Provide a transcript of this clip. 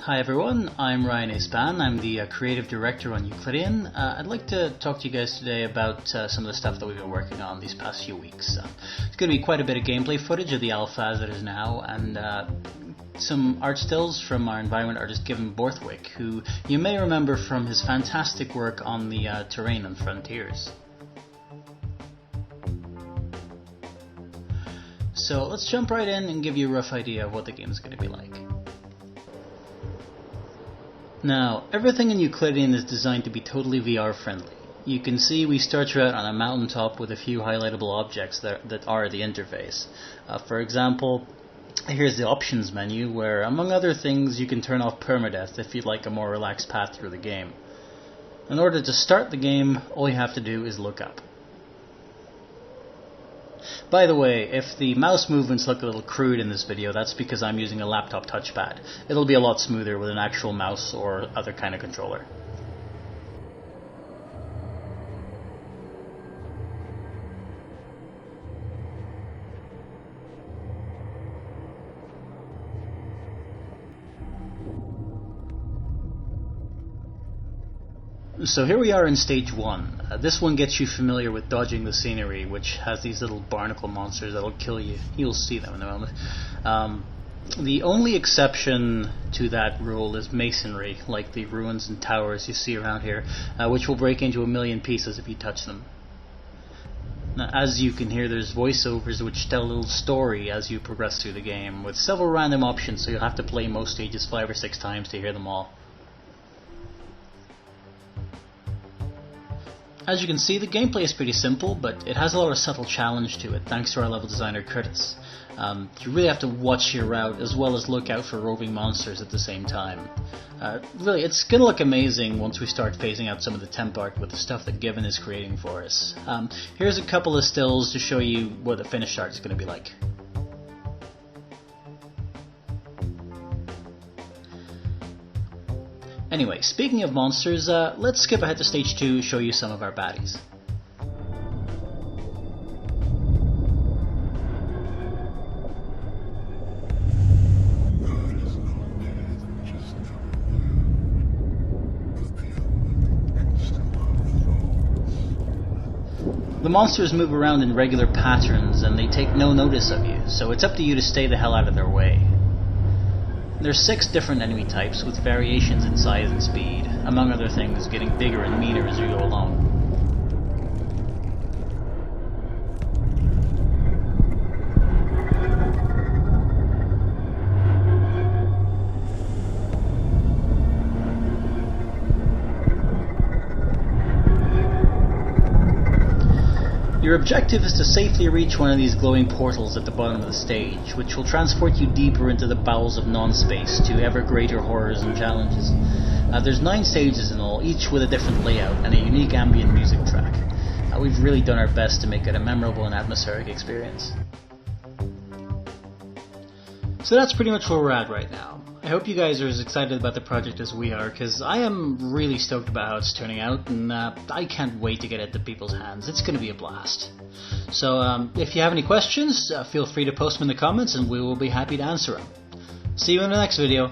Hi everyone, I'm Ryan Espan. I'm the creative director on Euclidean. I'd like to talk to you guys today about some of the stuff that we've been working on these past few weeks. It's going to be quite a bit of gameplay footage of the alpha as it is now, and some art stills from our environment artist Given Borthwick, who you may remember from his fantastic work on the terrain and frontiers. So let's jump right in and give you a rough idea of what the game is going to be like. Now, everything in Euclidean is designed to be totally VR friendly. You can see we start you out on a mountaintop with a few highlightable objects that are the interface. For example, here's the options menu where, among other things, you can turn off permadeath if you'd like a more relaxed path through the game. In order to start the game, all you have to do is look up. By the way, if the mouse movements look a little crude in this video, that's because I'm using a laptop touchpad. It'll be a lot smoother with an actual mouse or other kind of controller. So here we are in stage 1. This one gets you familiar with dodging the scenery, which has these little barnacle monsters that'll kill you. You'll see them in a moment. The only exception to that rule is masonry, like the ruins and towers you see around here, which will break into a million pieces if you touch them. Now, as you can hear, there's voiceovers which tell a little story as you progress through the game, with several random options, so you'll have to play most stages 5 or 6 times to hear them all. As you can see, the gameplay is pretty simple, but it has a lot of subtle challenge to it, thanks to our level designer Curtis. You really have to watch your route, as well as look out for roving monsters at the same time. Really, it's going to look amazing once we start phasing out some of the temp art with the stuff that Given is creating for us. Here's a couple of stills to show you what the finished art is going to be like. Anyway, speaking of monsters, let's skip ahead to stage 2 to show you some of our baddies. The monsters move around in regular patterns and they take no notice of you, so it's up to you to stay the hell out of their way. There's 6 different enemy types with variations in size and speed, among other things getting bigger and meaner as you go along. Your objective is to safely reach one of these glowing portals at the bottom of the stage, which will transport you deeper into the bowels of non-space to ever greater horrors and challenges. There's 9 stages in all, each with a different layout and a unique ambient music track. We've really done our best to make it a memorable and atmospheric experience. So that's pretty much where we're at right now. I hope you guys are as excited about the project as we are, because I am really stoked about how it's turning out, and I can't wait to get it to people's hands. It's going to be a blast. So if you have any questions, feel free to post them in the comments and we will be happy to answer them. See you in the next video.